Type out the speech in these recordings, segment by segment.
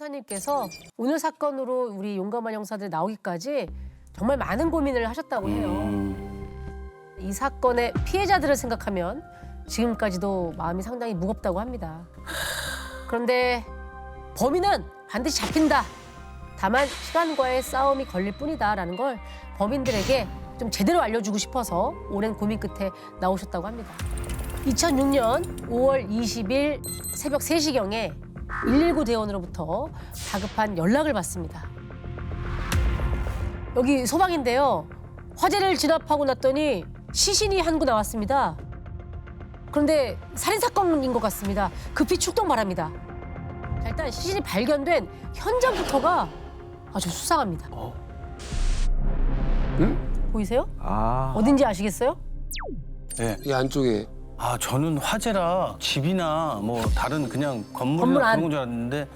형사님께서 오늘 사건으로 우리 용감한 형사들 나오기까지 정말 많은 고민을 하셨다고 해요. 이 사건의 피해자들을 생각하면 지금까지도 마음이 상당히 무겁다고 합니다. 그런데 범인은 반드시 잡힌다. 다만 시간과의 싸움이 걸릴 뿐이다라는 걸 범인들에게 좀 제대로 알려주고 싶어서 오랜 고민 끝에 나오셨다고 합니다. 2006년 5월 20일 새벽 3시경에 119 대원으로부터 다급한 연락을 받습니다. 여기 소방인데요. 화재를 진압하고 났더니 시신이 한 구 나왔습니다. 그런데 살인사건인 것 같습니다. 급히 출동 바랍니다. 자, 일단 시신이 발견된 현장부터가 아주 수상합니다. 응? 보이세요? 아. 어딘지 아시겠어요? 네. 이 안쪽에. 아, 저는 화재라 집이나 뭐 다른 그냥 건물 건물이나 안. 그런 건 줄 알았는데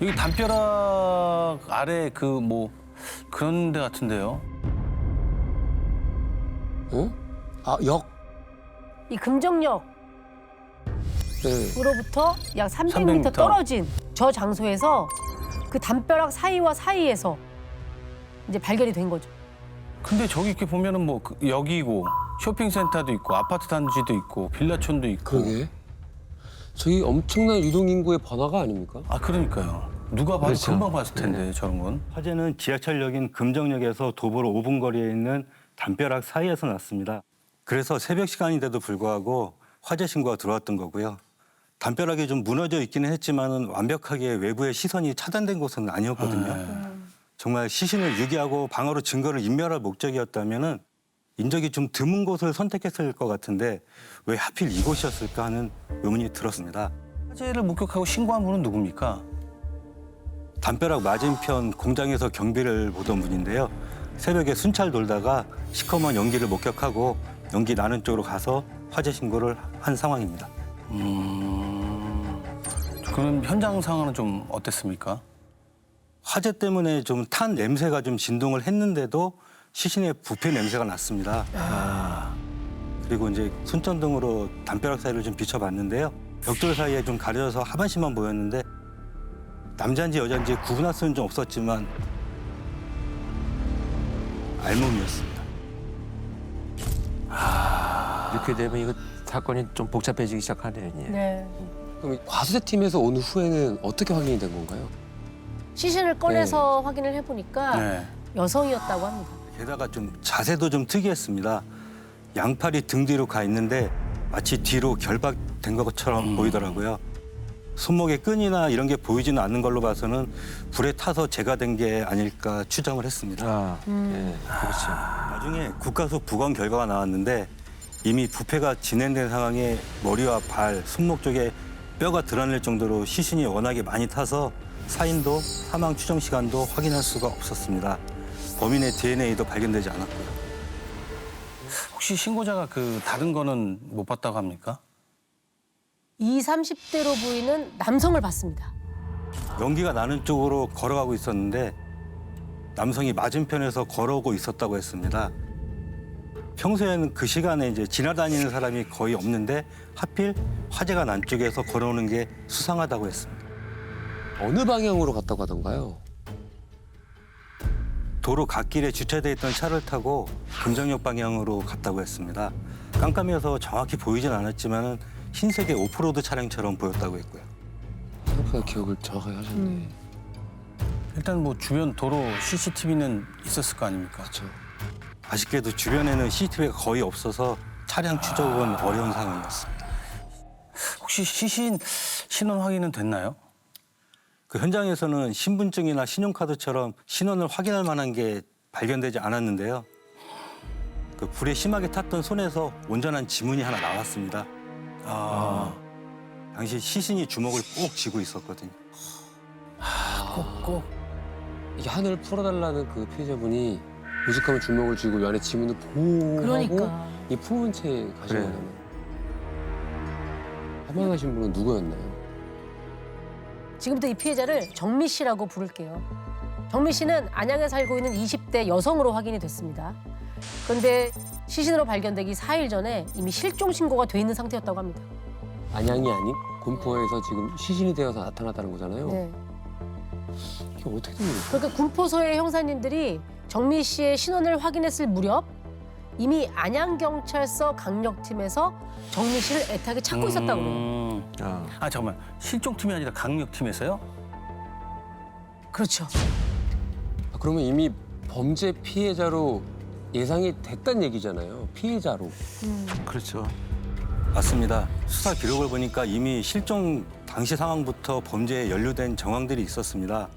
여기 담벼락 아래 그 뭐 그런 데 같은데요. 어? 아, 역. 이 금정역으로부터 네. 약 300m 300m. 떨어진 저 장소에서 그 담벼락 사이에서 이제 발견이 된 거죠. 근데 저기 이렇게 보면은 뭐 여기고 쇼핑센터도 있고 아파트 단지도 있고 빌라촌도 있고. 그러게. 저기 엄청난 유동인구의 번화가 아닙니까? 아, 그러니까요. 누가 봐도 그렇죠. 금방 봤을 텐데 저런 건. 화재는 지하철역인 금정역에서 도보로 5분 거리에 있는 담벼락 사이에서 났습니다. 그래서 새벽 시간인데도 불구하고 화재 신고가 들어왔던 거고요. 담벼락이 좀 무너져 있기는 했지만은 완벽하게 외부의 시선이 차단된 곳은 아니었거든요. 정말 시신을 유기하고 방어로 증거를 인멸할 목적이었다면은 인적이 좀 드문 곳을 선택했을 것 같은데 왜 하필 이곳이었을까 하는 의문이 들었습니다. 화재를 목격하고 신고한 분은 누굽니까? 담벼락 맞은편 공장에서 경비를 보던 분인데요. 새벽에 순찰 돌다가 시커먼 연기를 목격하고 연기 나는 쪽으로 가서 화재 신고를 한 상황입니다. 그럼 현장 상황은 좀 어땠습니까? 화재 때문에 좀 탄 냄새가 좀 진동을 했는데도 시신의 부패 냄새가 났습니다. 그리고 이제 손전등으로 담벼락 사이를 좀 비춰봤는데요. 벽돌 사이에 좀 가려져서 하반신만 보였는데 남자인지 여자인지 구분할 수는 좀 없었지만 알몸이었습니다. 이렇게 되면 이거 사건이 좀 복잡해지기 시작하네요. 예. 네. 그럼 이 과수대팀에서 온 후에는 어떻게 확인이 된 건가요? 시신을 꺼내서 확인을 해보니까 네. 여성이었다고 합니다. 게다가 좀 자세도 좀 특이했습니다. 양팔이 등 뒤로 가 있는데 마치 뒤로 결박된 것처럼 보이더라고요. 손목에 끈이나 이런 게 보이지는 않는 걸로 봐서는 불에 타서 제거된 게 아닐까 추정을 했습니다. 아, 예, 그렇죠. 나중에 국가수 부검 결과가 나왔는데 이미 부패가 진행된 상황에 머리와 발, 손목 쪽에 뼈가 드러날 정도로 시신이 워낙에 많이 타서 사인도 사망 추정 시간도 확인할 수가 없었습니다. 범인의 DNA도 발견되지 않았고요. 혹시 신고자가 그 다른 거는 못 봤다고 합니까? 20, 30대로 보이는 남성을 봤습니다. 연기가 나는 쪽으로 걸어가고 있었는데 남성이 맞은편에서 걸어오고 있었다고 했습니다. 평소에는 그 시간에 이제 지나다니는 사람이 거의 없는데 하필 화재가 난 쪽에서 걸어오는 게 수상하다고 했습니다. 어느 방향으로 갔다고 하던가요? 도로 갓길에 주차돼 있던 차를 타고 금정역 방향으로 갔다고 했습니다. 깜깜해서 정확히 보이진 않았지만 흰색의 오프로드 차량처럼 보였다고 했고요. 생각보다 기억을 정확하게 하셨네. 일단 뭐 주변 도로 CCTV는 있었을 거 아닙니까? 그렇죠. 아쉽게도 주변에는 CCTV가 거의 없어서 차량 추적은 어려운 상황이었습니다. 혹시 시신 신원 확인은 됐나요? 그 현장에서는 신분증이나 신용카드처럼 신원을 확인할 만한 게 발견되지 않았는데요. 그 불에 심하게 탔던 손에서 온전한 지문이 하나 나왔습니다. 당시 시신이 주먹을 꼭 쥐고 있었거든요. 꼭. 이게 하늘을 풀어달라는 그 피해자분이 오죽하면 주먹을 쥐고 이 안에 지문을 보호하고 그러니까. 이 품은 채 가신 그래요. 거잖아요. 사망하신 분은 누구였나요? 지금부터 이 피해자를 정미 씨라고 부를게요. 정미 씨는 안양에 살고 있는 20대 여성으로 확인이 됐습니다. 그런데 시신으로 발견되기 4일 전에 이미 실종 신고가 돼 있는 상태였다고 합니다. 안양이 아닌 곰포에서 지금 시신이 되어서 나타났다는 거잖아요. 네. 이게 어떻게 된 일이야? 그러니까 군포서의 형사님들이 정미 씨의 신원을 확인했을 무렵 이미 안양경찰서 강력팀에서 정미 씨를 애타게 찾고 있었다고 그래요. 아 잠깐만 실종팀이 아니라 강력팀에서요? 그렇죠. 아, 그러면 이미 범죄 피해자로 예상이 됐단 얘기잖아요. 피해자로. 그렇죠. 맞습니다. 수사 기록을 보니까 이미 실종 당시 상황부터 범죄에 연루된 정황들이 있었습니다.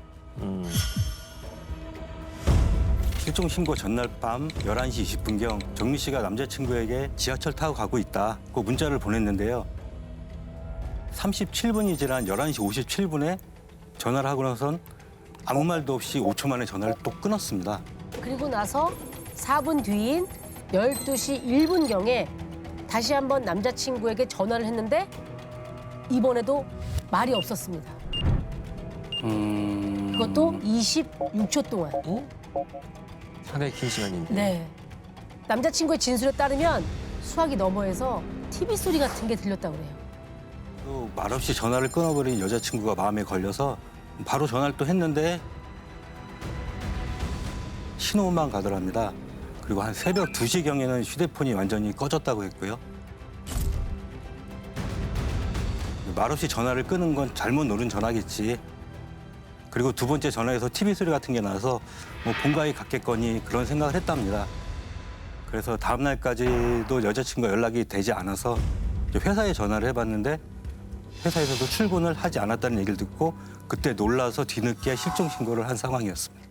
실종 신고 전날 밤 11시 20분경 정미 씨가 남자친구에게 지하철 타고 가고 있다고 문자를 보냈는데요. 37분이 지난 11시 57분에 전화를 하고 나선 아무 말도 없이 5초 만에 전화를 또 끊었습니다. 그리고 나서 4분 뒤인 12시 1분경에 다시 한번 남자친구에게 전화를 했는데 이번에도 말이 없었습니다. 그것도 26초 동안. 상당히 긴 시간인데. 네. 남자친구의 진술에 따르면 수화기 너머에서 TV 소리 같은 게 들렸다고 그래요. 또 말없이 전화를 끊어버린 여자친구가 마음에 걸려서 바로 전화를 또 했는데 신호만 가더랍니다. 그리고 한 새벽 2시경에는 휴대폰이 완전히 꺼졌다고 했고요. 말없이 전화를 끄는 건 잘못 누른 전화겠지. 그리고 두 번째 전화에서 TV 소리 같은 게 나서 뭐 본가에 갔겠거니 그런 생각을 했답니다. 그래서 다음 날까지도 여자친구가 연락이 되지 않아서 회사에 전화를 해봤는데 회사에서도 출근을 하지 않았다는 얘기를 듣고 그때 놀라서 뒤늦게 실종 신고를 한 상황이었습니다.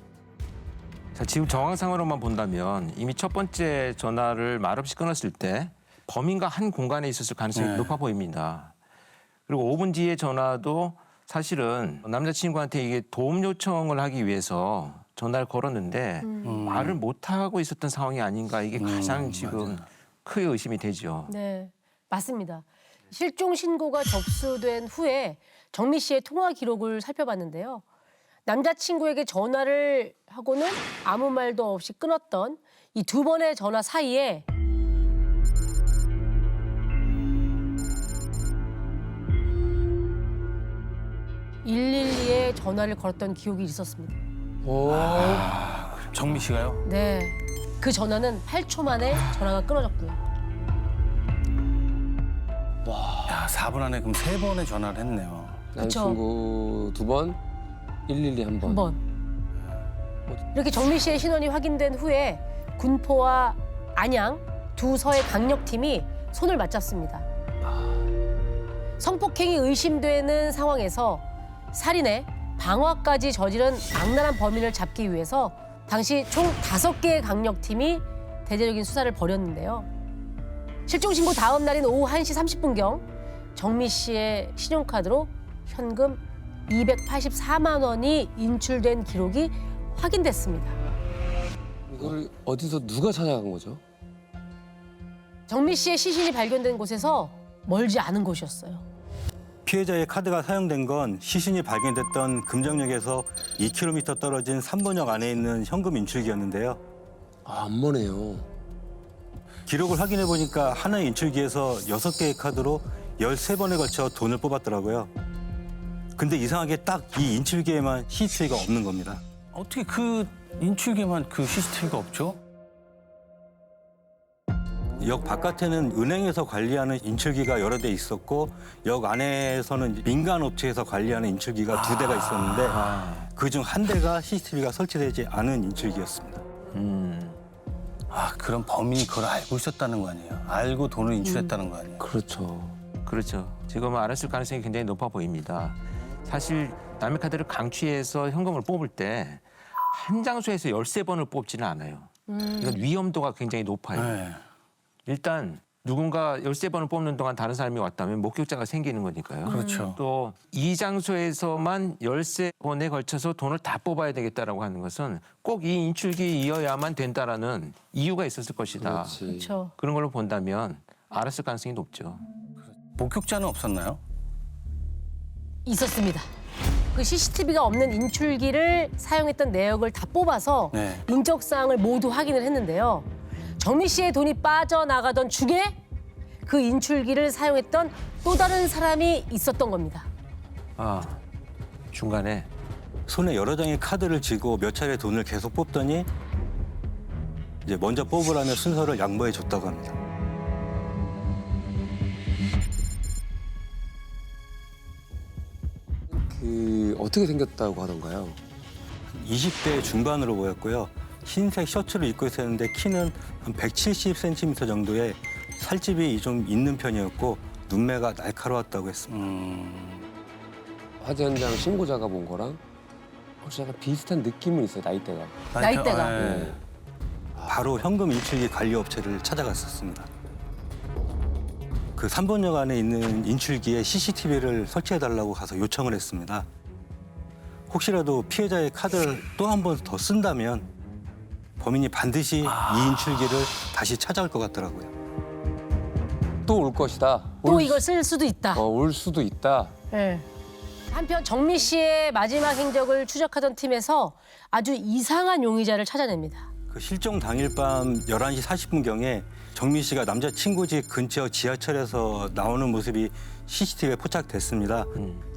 자, 지금 정황상으로만 본다면 이미 첫 번째 전화를 말없이 끊었을 때 범인과 한 공간에 있었을 가능성이 네. 높아 보입니다. 그리고 5분 뒤에 전화도 사실은 남자친구한테 이게 도움 요청을 하기 위해서 전화를 걸었는데 말을 못하고 있었던 상황이 아닌가 이게 가장 지금 크게 의심이 되죠. 네, 맞습니다. 실종 신고가 접수된 후에 정미 씨의 통화 기록을 살펴봤는데요. 남자친구에게 전화를 하고는 아무 말도 없이 끊었던 이 두 번의 전화 사이에 (112에) 전화를 걸었던 기억이 있었습니다. 정미 씨가요? 네, 그 전화는 8초 만에 전화가 끊어졌고요. 야 4분 안에 그럼 3번의 전화를 했네요. 남자친구 2번, 112 1번. 한 번. 이렇게 정미 씨의 신원이 확인된 후에 군포와 안양 두 서의 강력팀이 손을 맞잡습니다. 성폭행이 의심되는 상황에서 살인에 방화까지 저지른 악랄한 범인을 잡기 위해서 당시 총 5개의 강력팀이 대대적인 수사를 벌였는데요. 실종 신고 다음 날인 오후 1시 30분경 정미 씨의 신용카드로 현금 284만 원이 인출된 기록이 확인됐습니다. 이걸 어디서 누가 찾아간 거죠? 정미 씨의 시신이 발견된 곳에서 멀지 않은 곳이었어요. 피해자의 카드가 사용된 건 시신이 발견됐던 금정역에서 2km 떨어진 3번역 안에 있는 현금 인출기였는데요. 아, 안 머네요. 기록을 확인해 보니까 하나의 인출기에서 6개의 카드로 13번에 걸쳐 돈을 뽑았더라고요. 근데 이상하게 딱 이 인출기에만 CCTV가 없는 겁니다. 어떻게 그 인출기에만 그 CCTV가 없죠? 역 바깥에는 은행에서 관리하는 인출기가 여러 대 있었고 역 안에서는 민간 업체에서 관리하는 인출기가 2대가 있었는데 그중 한 대가 CCTV가 설치되지 않은 인출기였습니다. 아 그럼 범인이 그걸 알고 있었다는 거 아니에요? 알고 돈을 인출했다는 거 아니에요? 그렇죠. 그렇죠. 지금은 알았을 가능성이 굉장히 높아 보입니다. 사실 남의 카드를 강취해서 현금을 뽑을 때 한 장소에서 13번을 뽑지는 않아요. 이건 위험도가 굉장히 높아요. 네. 일단 누군가 13번을 뽑는 동안 다른 사람이 왔다면 목격자가 생기는 거니까요. 그렇죠. 또 이 장소에서만 13번에 걸쳐서 돈을 다 뽑아야 되겠다라고 하는 것은 꼭 이 인출기이어야만 된다라는 이유가 있었을 것이다. 그렇지. 그렇죠. 그런 걸로 본다면 알았을 가능성이 높죠. 목격자는 없었나요? 있었습니다. 그 CCTV가 없는 인출기를 사용했던 내역을 다 뽑아서 네. 인적사항을 모두 확인을 했는데요. 정미 씨의 돈이 빠져나가던 중에 그 인출기를 사용했던 또 다른 사람이 있었던 겁니다. 아, 중간에 손에 여러 장의 카드를 쥐고 몇 차례 돈을 계속 뽑더니 이제 먼저 뽑으라며 순서를 양보해 줬다고 합니다. 어떻게 생겼다고 하던가요? 20대 중반으로 보였고요. 흰색 셔츠를 입고 있었는데 키는 한 170cm 정도의 살집이 좀 있는 편이었고 눈매가 날카로웠다고 했습니다. 화재 현장 신고자가 본 거랑 혹시 약간 비슷한 느낌은 있어요, 나이대가. 나이대가. 네. 바로 현금 인출기 관리업체를 찾아갔었습니다. 그 3번역 안에 있는 인출기에 CCTV를 설치해달라고 가서 요청을 했습니다. 혹시라도 피해자의 카드를 또 한 번 더 쓴다면 범인이 반드시 이 인출기를 다시 찾아올 것 같더라고요. 또 올 것이다. 또 이걸 쓸 수도 있다. 올 수도 있다. 예. 한편 정미 씨의 마지막 행적을 추적하던 팀에서 아주 이상한 용의자를 찾아냅니다. 그 실종 당일 밤 11시 40분경에 정민 씨가 남자친구 집 근처 지하철에서 나오는 모습이 CCTV에 포착됐습니다.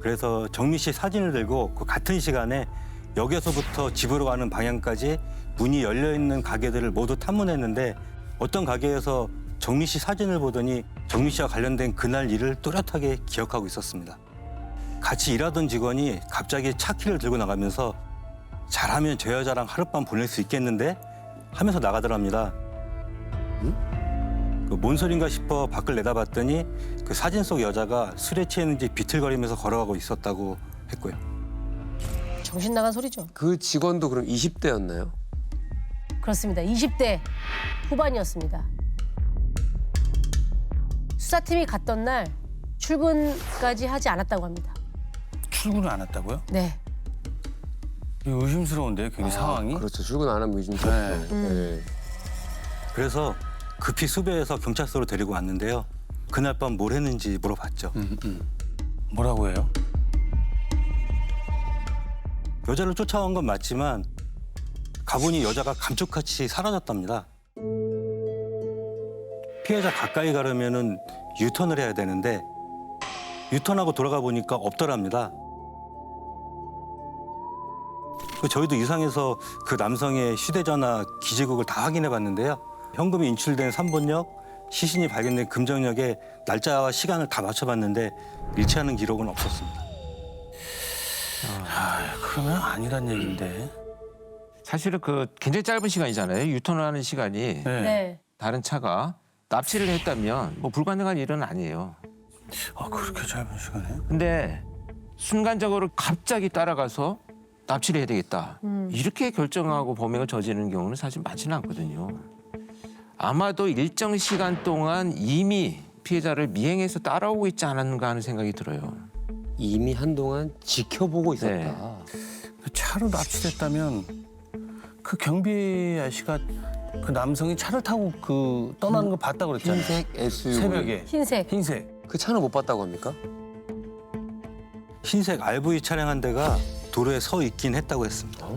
그래서 정민 씨 사진을 들고 그 같은 시간에 역에서부터 집으로 가는 방향까지 문이 열려있는 가게들을 모두 탐문했는데 어떤 가게에서 정민 씨 사진을 보더니 정민 씨와 관련된 그날 일을 또렷하게 기억하고 있었습니다. 같이 일하던 직원이 갑자기 차 키를 들고 나가면서 잘하면 저 여자랑 하룻밤 보낼 수 있겠는데? 하면서 나가더랍니다. 뭔 소린가 싶어 밖을 내다봤더니 그 사진 속 여자가 술에 취했는지 비틀거리면서 걸어가고 있었다고 했고요. 정신 나간 소리죠. 그 직원도 그럼 20대였나요? 그렇습니다. 20대 후반이었습니다. 수사팀이 갔던 날 출근까지 하지 않았다고 합니다. 출근을 안 했다고요? 네. 이거 의심스러운데요, 굉장히 상황이? 그렇죠. 출근 안 하면 의심스럽죠. 네. 그래서 급히 수배해서 경찰서로 데리고 왔는데요. 그날 밤 뭘 했는지 물어봤죠. 뭐라고 해요? 여자를 쫓아온 건 맞지만 가보니 여자가 감쪽같이 사라졌답니다. 피해자 가까이 가려면은 유턴을 해야 되는데 유턴하고 돌아가 보니까 없더랍니다. 저희도 이상해서 그 남성의 휴대전화, 기지국을 다 확인해 봤는데요. 현금이 인출된 3번역, 시신이 발견된 금정역에 날짜와 시간을 다 맞춰봤는데 일치하는 기록은 없었습니다. 그러면 아니란 얘기인데. 사실은 그 굉장히 짧은 시간이잖아요. 유턴을 하는 시간이. 네. 다른 차가 납치를 했다면 뭐 불가능한 일은 아니에요. 그렇게 짧은 시간에? 근데 순간적으로 갑자기 따라가서 납치를 해야 되겠다. 이렇게 결정하고 범행을 저지르는 경우는 사실 많지는 않거든요. 아마도 일정 시간 동안 이미 피해자를 미행해서 따라오고 있지 않았는가 하는 생각이 들어요. 이미 한동안 지켜보고 있었다. 네. 그 차로 납치됐다면 그 경비 아저씨가 그 남성이 차를 타고 그 떠나는 거 봤다고 그랬잖아요. 흰색 SUV. 새벽에. 흰색. 흰색. 그 차는 못 봤다고 합니까? 흰색 RV 차량 한 대가 도로에 서 있긴 했다고 했습니다.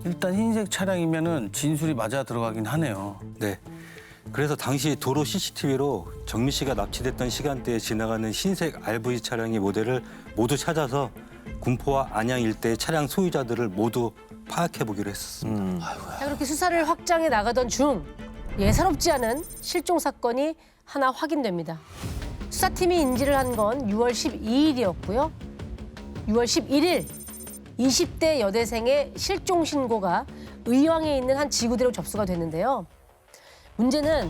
일단 흰색 차량이면은 진술이 맞아 들어가긴 하네요. 네. 그래서 당시 도로 CCTV로 정민 씨가 납치됐던 시간대에 지나가는 흰색 RV 차량의 모델을 모두 찾아서 군포와 안양 일대의 차량 소유자들을 모두 파악해 보기로 했었습니다. 자, 그렇게 수사를 확장해 나가던 중 예사롭지 않은 실종 사건이 하나 확인됩니다. 수사팀이 인지를 한 건 6월 12일이었고요. 6월 11일 20대 여대생의 실종 신고가 의왕에 있는 한 지구대로 접수가 됐는데요. 문제는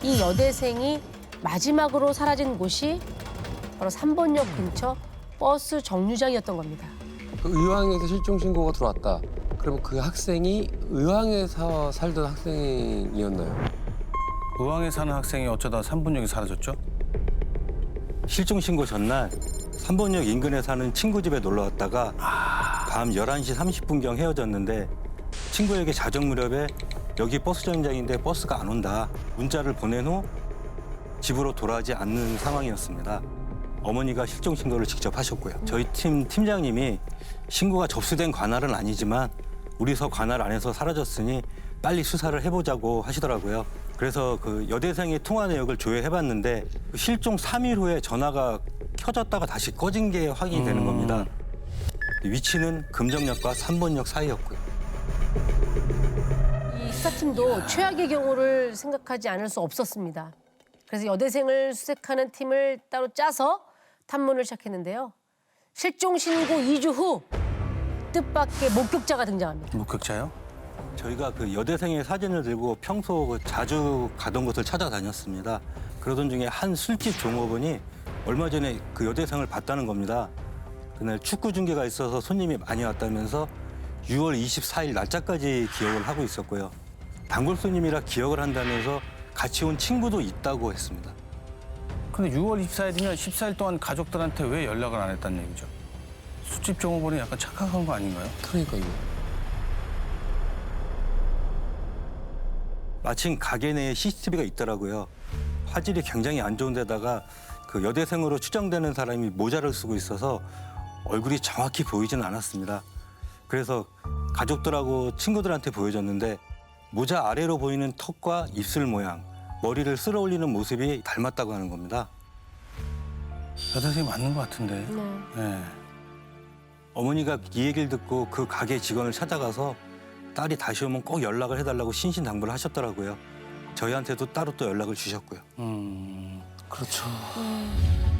이 여대생이 마지막으로 사라진 곳이 바로 3번역 근처 버스 정류장이었던 겁니다. 그 의왕에서 실종 신고가 들어왔다. 그러면 그 학생이 의왕에서 살던 학생이었나요? 의왕에 사는 학생이 어쩌다 3분역에 사라졌죠? 실종 신고 전날 3번역 인근에 사는 친구 집에 놀러 왔다가 밤 11시 30분경 헤어졌는데 친구에게 자정 무렵에 여기 버스 정류장인데 버스가 안 온다. 문자를 보낸 후 집으로 돌아오지 않는 상황이었습니다. 어머니가 실종 신고를 직접 하셨고요. 저희 팀 팀장님이 신고가 접수된 관할은 아니지만 우리서 관할 안에서 사라졌으니 빨리 수사를 해보자고 하시더라고요. 그래서 그 여대생의 통화 내역을 조회해봤는데 실종 3일 후에 전화가 켜졌다가 다시 꺼진 게 확인이 되는 겁니다. 위치는 금정역과 3번역 사이였고요. 이 수사팀도 최악의 경우를 생각하지 않을 수 없었습니다. 그래서 여대생을 수색하는 팀을 따로 짜서 탐문을 시작했는데요. 실종 신고 2주 후 뜻밖의 목격자가 등장합니다. 목격자요? 저희가 그 여대생의 사진을 들고 평소 그 자주 가던 곳을 찾아다녔습니다. 그러던 중에 한 술집 종업원이 얼마 전에 그 여대생을 봤다는 겁니다. 그날 축구 중계가 있어서 손님이 많이 왔다면서 6월 24일 날짜까지 기억을 하고 있었고요. 단골 손님이라 기억을 한다면서 같이 온 친구도 있다고 했습니다. 근데 6월 24일이면 14일 동안 가족들한테 왜 연락을 안 했다는 얘기죠? 술집 종업원이 약간 착각한 거 아닌가요? 그러니까요. 마침 가게 내에 CCTV가 있더라고요. 화질이 굉장히 안 좋은 데다가 그 여대생으로 추정되는 사람이 모자를 쓰고 있어서 얼굴이 정확히 보이지는 않았습니다. 그래서 가족들하고 친구들한테 보여줬는데 모자 아래로 보이는 턱과 입술 모양, 머리를 쓸어 올리는 모습이 닮았다고 하는 겁니다. 여대생이 맞는 것 같은데. 네. 어머니가 이 얘기를 듣고 그 가게 직원을 찾아가서 딸이 다시 오면 꼭 연락을 해달라고 신신당부를 하셨더라고요. 저희한테도 따로 또 연락을 주셨고요. 그렇죠.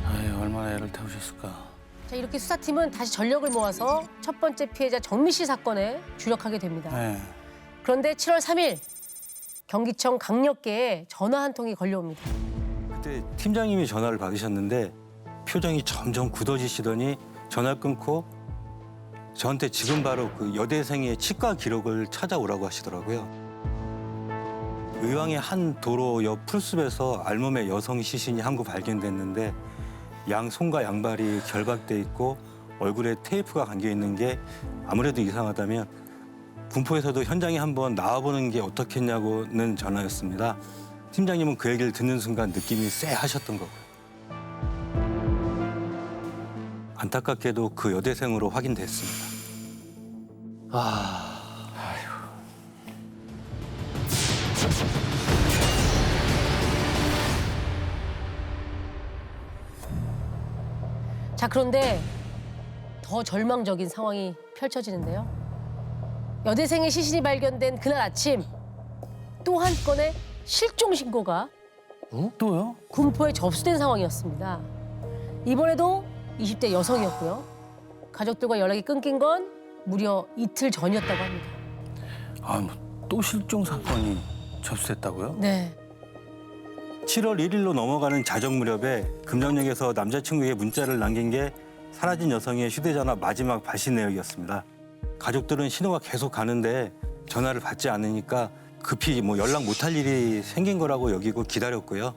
아유, 얼마나 애를 태우셨을까. 자, 이렇게 수사팀은 다시 전력을 모아서 첫 번째 피해자 정미 씨 사건에 주력하게 됩니다. 네. 그런데 7월 3일 경기청 강력계에 전화 한 통이 걸려옵니다. 그때 팀장님이 전화를 받으셨는데 표정이 점점 굳어지시더니 전화 끊고 저한테 지금 바로 그 여대생의 치과 기록을 찾아오라고 하시더라고요. 의왕의 한 도로 옆 풀숲에서 알몸에 여성 시신이 한 구 발견됐는데 양 손과 양발이 결박돼 있고 얼굴에 테이프가 감겨 있는 게 아무래도 이상하다면 군포에서도 현장에 한번 나와보는 게 어떻겠냐고는 전화였습니다. 팀장님은 그 얘기를 듣는 순간 느낌이 쎄하셨던 거고요. 안타깝게도 그 여대생으로 확인됐습니다. 자, 그런데 더 절망적인 상황이 펼쳐지는데요. 여대생의 시신이 발견된 그날 아침 또 한 건의 실종 신고가 또요? 군포에 접수된 상황이었습니다. 이번에도 20대 여성이었고요. 가족들과 연락이 끊긴 건 무려 이틀 전이었다고 합니다. 아, 뭐 또 실종 사건이 접수됐다고요? 네. 7월 1일로 넘어가는 자정 무렵에 금정역에서 남자친구에게 문자를 남긴 게 사라진 여성의 휴대전화 마지막 발신 내역이었습니다. 가족들은 신호가 계속 가는데 전화를 받지 않으니까 급히 뭐 연락 못할 일이 생긴 거라고 여기고 기다렸고요.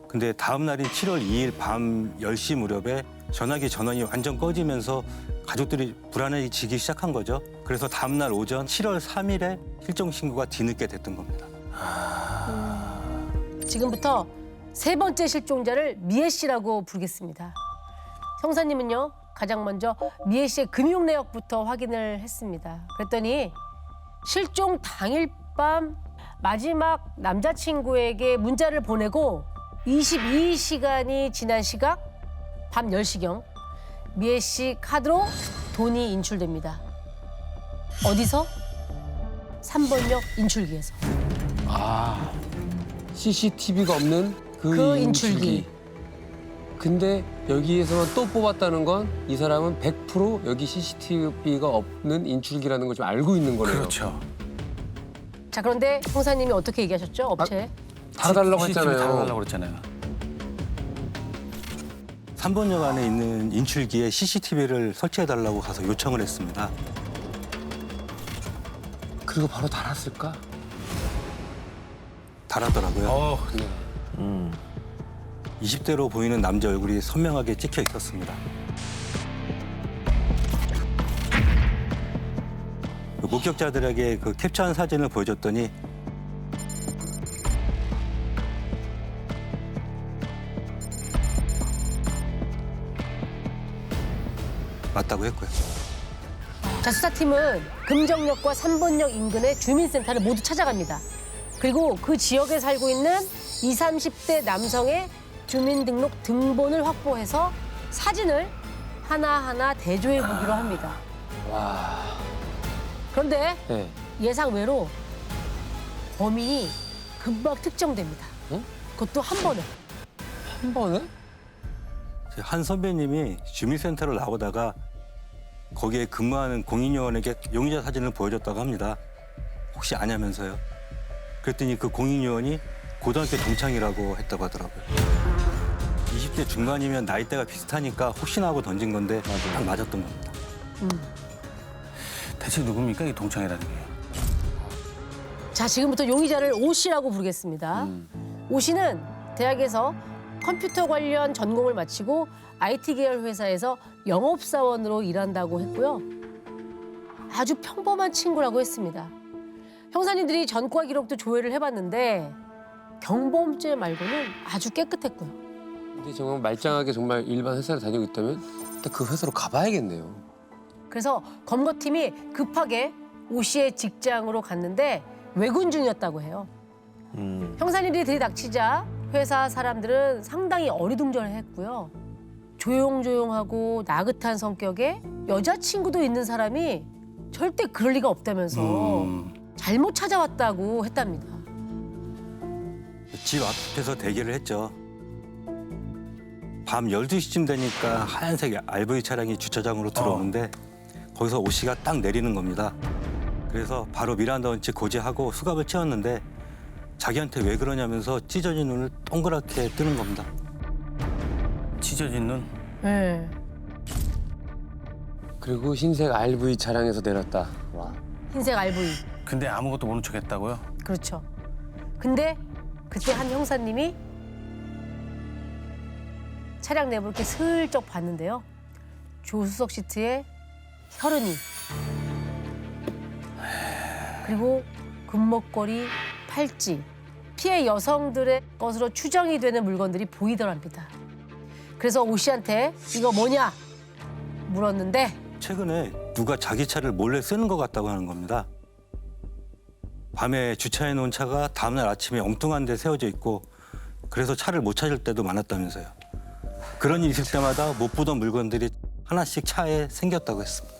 근데 다음 날인 7월 2일 밤 10시 무렵에 전화기 전원이 완전 꺼지면서 가족들이 불안해지기 시작한 거죠. 그래서 다음 날 오전 7월 3일에 실종 신고가 뒤늦게 됐던 겁니다. 지금부터 세 번째 실종자를 미애 씨라고 부르겠습니다. 형사님은요, 가장 먼저 미애 씨의 금융 내역부터 확인을 했습니다. 그랬더니 실종 당일 밤 마지막 남자친구에게 문자를 보내고 22시간이 지난 시각 밤 10시경 미애 씨 카드로 돈이 인출됩니다. 어디서? 3번역 인출기에서. CCTV가 없는 그 인출기. 근데 여기에서만 또 뽑았다는 건 이 사람은 100% 여기 CCTV가 없는 인출기라는 걸 좀 알고 있는 거네요. 그렇죠. 자, 그런데 형사님이 어떻게 얘기하셨죠? 업체에? 달아달라고 CCTV 했잖아요. 달아달라고 그랬잖아요. 3번역 안에 있는 인출기에 CCTV를 설치해달라고 가서 요청을 했습니다. 그리고 바로 달았을까? 달았더라고요. 네. 20대로 보이는 남자 얼굴이 선명하게 찍혀 있었습니다. 그 목격자들에게 그 캡처한 사진을 보여줬더니 맞다고 했고요. 자, 수사팀은 금정역과 3번역 인근의 주민센터를 모두 찾아갑니다. 그리고 그 지역에 살고 있는 20, 30대 남성의 주민등록 등본을 확보해서 사진을 하나하나 대조해 보기로 합니다. 와. 그런데 네. 예상 외로 범인이 금방 특정됩니다. 응? 그것도 한 번에. 한 번에? 한 선배님이 주민센터를 나오다가 거기에 근무하는 공익요원에게 용의자 사진을 보여줬다고 합니다. 혹시 아냐면서요. 그랬더니 그 공익요원이 고등학교 동창이라고 했다고 하더라고요. 20대 중반이면 나이대가 비슷하니까 혹시나 하고 던진 건데 딱 맞았던 겁니다. 대체 누굽니까 이 동창이라는 게? 자, 지금부터 용의자를 오 씨라고 부르겠습니다. 오 씨는 대학에서 컴퓨터 관련 전공을 마치고 IT 계열 회사에서 영업사원으로 일한다고 했고요. 아주 평범한 친구라고 했습니다. 형사님들이 전과 기록도 조회를 해봤는데 경범죄 말고는 아주 깨끗했고요. 근데 정말 말짱하게 정말 일반 회사를 다니고 있다면 일단 그 회사로 가봐야겠네요. 그래서 검거팀이 급하게 오 씨의 직장으로 갔는데 외근 중이었다고 해요. 형사님들이 들이닥치자 회사 사람들은 상당히 어리둥절했고요. 조용조용하고 나긋한 성격에 여자친구도 있는 사람이 절대 그럴 리가 없다면서 잘못 찾아왔다고 했답니다. 집 앞에서 대기를 했죠. 밤 12시쯤 되니까 하얀색 RV 차량이 주차장으로 들어오는데 거기서 오 씨가 딱 내리는 겁니다. 그래서 바로 미란다 원칙 고지하고 수갑을 채웠는데 자기한테 왜 그러냐면서 찢어진 눈을 동그랗게 뜨는 겁니다. 찢어진 눈? 네. 그리고 흰색 RV 차량에서 내렸다. 와. 흰색 RV. 근데 아무것도 모른 척 했다고요? 그렇죠. 근데 그때 한 형사님이 차량 내부를 이렇게 슬쩍 봤는데요. 조수석 시트에 혈흔이 그리고 금목걸이, 팔찌, 피해 여성들의 것으로 추정이 되는 물건들이 보이더랍니다. 그래서 오 씨한테 이거 뭐냐 물었는데 최근에 누가 자기 차를 몰래 쓰는 것 같다고 하는 겁니다. 밤에 주차해 놓은 차가 다음날 아침에 엉뚱한 데 세워져 있고 그래서 차를 못 찾을 때도 많았다면서요. 그런 일 있을 때마다 못 보던 물건들이 하나씩 차에 생겼다고 했습니다.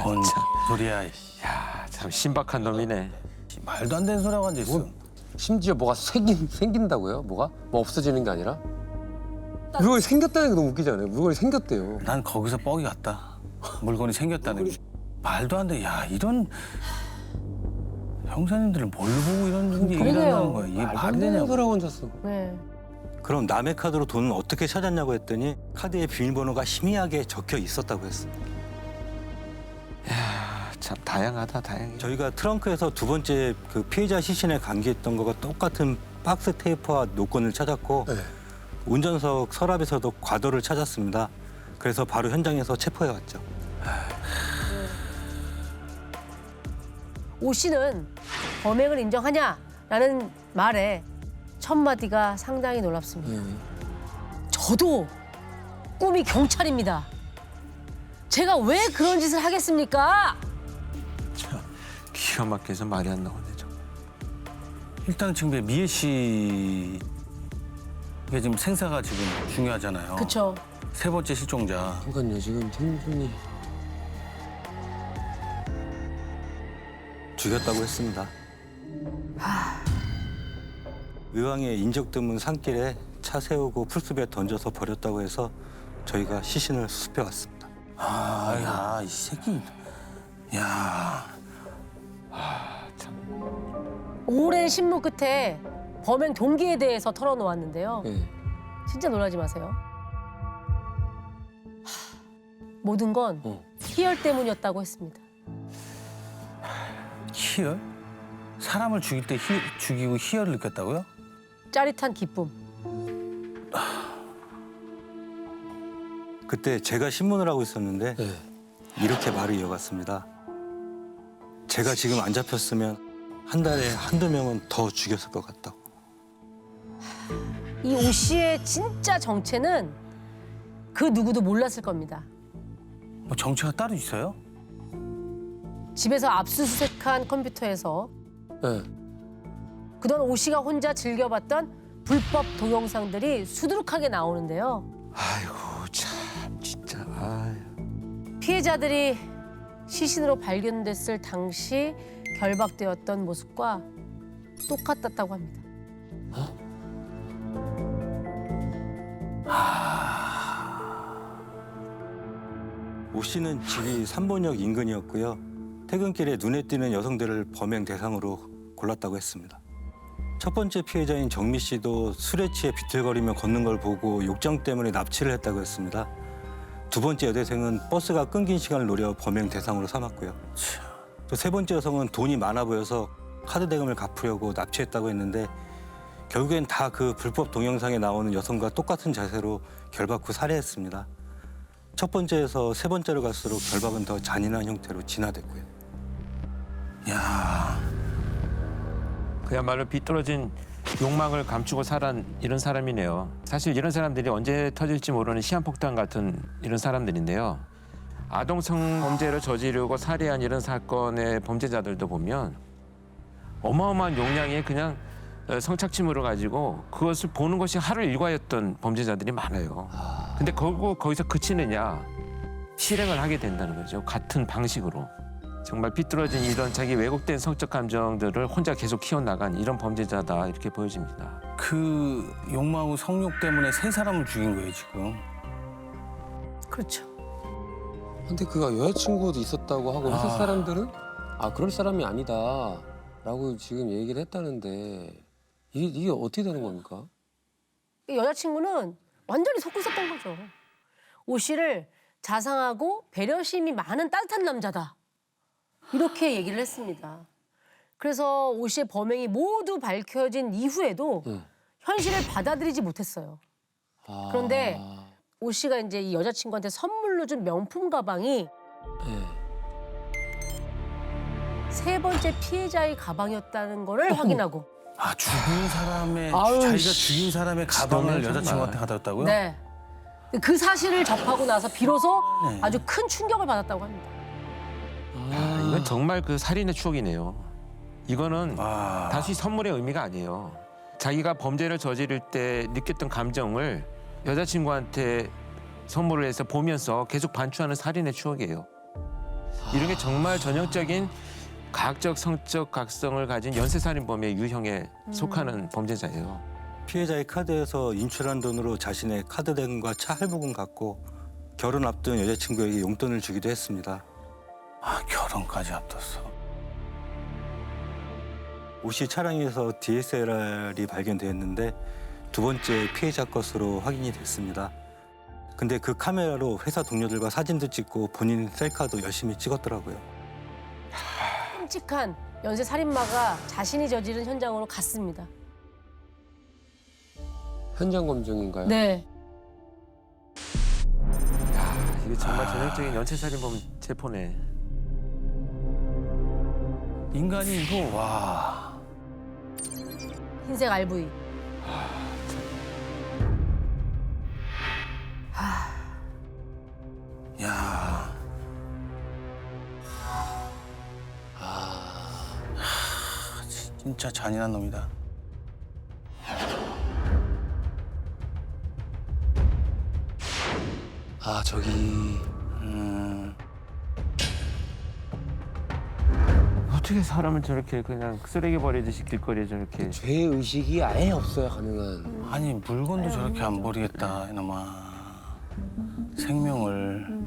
뭔 소리야. 야, 참 신박한 놈이네. 말도 안 되는 소리하고 앉아있어. 심지어 뭐가 생긴다고요? 뭐가? 뭐 없어지는 게 아니라? 물건이 생겼다는 게 너무 웃기지 않아요? 물건이 생겼대요. 난 거기서 뻑이 갔다. 물건이 생겼다는 게. 말도 안 돼. 야, 이런 형사님들을 뭘 보고 이런 얘기를 그러게요. 한다는 거야. 이게 말이 안 되는 되냐고. 소리하고 앉았어. 네. 그럼 남의 카드로 돈은 어떻게 찾았냐고 했더니 카드에 비밀번호가 희미하게 적혀 있었다고 했습니다. 야, 참 다양하다, 다양해. 저희가 트렁크에서 두 번째 그 피해자 시신에 감기했던 거가 똑같은 박스 테이프와 노건을 찾았고 네. 운전석 서랍에서도 과도를 찾았습니다. 그래서 바로 현장에서 체포해 왔죠. 오 씨는 범행을 인정하냐라는 말에 첫 마디가 상당히 놀랍습니다. 저도 꿈이 경찰입니다. 제가 왜 그런 짓을 하겠습니까? 참 기가 막혀서 말이 안 나오네. 저. 일단 지금 미애 씨 이게 지금 생사가 지금 중요하잖아요. 그렇죠. 세 번째 실종자. 그러니까요, 지금 생존이. 죽였다고 했습니다. 의왕의 인적드문 산길에 차 세우고 풀숲에 던져서 버렸다고 해서 저희가 시신을 수습해 왔습니다. 야, 이 새끼. 야, 오랜 신문 끝에 범행 동기에 대해서 털어놓았는데요. 네. 진짜 놀라지 마세요. 모든 건 희열 때문이었다고 했습니다. 희열? 사람을 죽일 때 죽이고 희열을 느꼈다고요? 짜릿한 기쁨. 그때 제가 신문을 하고 있었는데 네. 이렇게 말을 이어갔습니다. 제가 지금 안 잡혔으면 한 달에 한두 명은 더 죽였을 것 같다고. 이 오 씨의 진짜 정체는 그 누구도 몰랐을 겁니다. 뭐 정체가 따로 있어요? 집에서 압수수색한 컴퓨터에서 네. 그동안 오 씨가 혼자 즐겨봤던 불법 동영상들이 수두룩하게 나오는데요. 아이고 참. 피해자들이 시신으로 발견됐을 당시 결박되었던 모습과 똑같았다고 합니다. 오 씨는 집이 3번역 인근이었고요. 퇴근길에 눈에 띄는 여성들을 범행 대상으로 골랐다고 했습니다. 첫 번째 피해자인 정미 씨도 술에 취해 비틀거리며 걷는 걸 보고 욕정 때문에 납치를 했다고 했습니다. 두 번째 여대생은 버스가 끊긴 시간을 노려 범행 대상으로 삼았고요. 또 세 번째 여성은 돈이 많아 보여서 카드 대금을 갚으려고 납치했다고 했는데 결국엔 다 그 불법 동영상에 나오는 여성과 똑같은 자세로 결박 후 살해했습니다. 첫 번째에서 세 번째로 갈수록 결박은 더 잔인한 형태로 진화됐고요. 야, 그야말로 비뚤어진 욕망을 감추고 살아온 이런 사람이네요. 사실 이런 사람들이 언제 터질지 모르는 시한폭탄 같은 이런 사람들인데요. 아동 성범죄를 저지르고 살해한 이런 사건의 범죄자들도 보면 어마어마한 용량의 그냥 성착취물을 가지고 그것을 보는 것이 하루 일과였던 범죄자들이 많아요. 근데 거기서 그치느냐? 실행을 하게 된다는 거죠. 같은 방식으로. 정말 비뚤어진 이런 자기 왜곡된 성적 감정들을 혼자 계속 키워나간 이런 범죄자다 이렇게 보여집니다. 그 욕망하고 성욕 때문에 세 사람을 죽인 거예요 지금. 그렇죠. 근데 그가 여자친구도 있었다고 하고 회사 사람들은 그럴 사람이 아니다라고 지금 얘기를 했다는데 이게 어떻게 되는 겁니까? 여자친구는 완전히 속고 있었던 거죠. 오 씨를 자상하고 배려심이 많은 따뜻한 남자다. 이렇게 얘기를 했습니다. 그래서 오 씨의 범행이 모두 밝혀진 이후에도 현실을 받아들이지 못했어요. 그런데 오 씨가 이제 이 여자친구한테 선물로 준 명품 가방이 세 번째 피해자의 가방이었다는 거를 확인하고 죽인 사람의 아유, 자기가 씨. 죽인 사람의 가방을 정말. 여자친구한테 갖다 줬다고요? 네. 그 사실을 접하고 나서 비로소 네. 아주 큰 충격을 받았다고 합니다. 이건 정말 그 살인의 추억이네요. 이거는 아. 단순히 선물의 의미가 아니에요. 자기가 범죄를 저지를 때 느꼈던 감정을 여자친구한테 선물을 해서 보면서 계속 반추하는 살인의 추억이에요. 이런 게 정말 전형적인 가학적 성적 각성을 가진 연쇄살인범의 유형에 속하는 범죄자예요. 피해자의 카드에서 인출한 돈으로 자신의 카드 대금과 차 할부금 갚고 결혼 앞둔 여자친구에게 용돈을 주기도 했습니다. 결혼까지 앞뒀어. 오 씨 차량에서 DSLR이 발견되었는데 두 번째 피해자 것으로 확인이 됐습니다. 근데 그 카메라로 회사 동료들과 사진도 찍고 본인 셀카도 열심히 찍었더라고요. 끔찍한 연쇄 살인마가 자신이 저지른 현장으로 갔습니다. 현장 검증인가요? 네. 이게 정말 전형적인 연쇄살인범 체포네. 인간이 이거 와. 흰색 RV. 야. 진짜 잔인한 놈이다. 저기 어떻게 사람을 저렇게 그냥 쓰레기 버리듯이 길거리에 저렇게. 죄 의식이 아예 없어야 가능한. 아니 물건도 저렇게 안 버리겠다 이놈아. 생명을.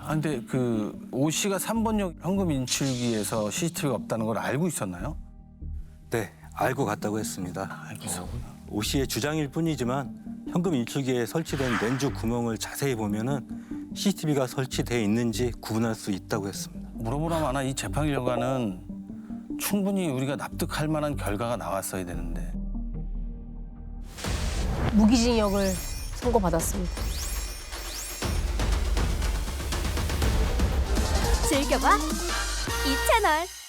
근데 그 오 씨가 3번역 현금 인출기에서 CCTV가 없다는 걸 알고 있었나요? 네, 알고 갔다고 했습니다. 알고 있었군요. 오 씨의 주장일 뿐이지만 현금 인출기에 설치된 렌즈 구멍을 자세히 보면은 CCTV가 설치돼 있는지 구분할 수 있다고 했습니다. 물어보라면 아마 이 재판 결과는 충분히 우리가 납득할 만한 결과가 나왔어야 되는데. 무기징역을 선고받았습니다. 즐겨봐 이 채널.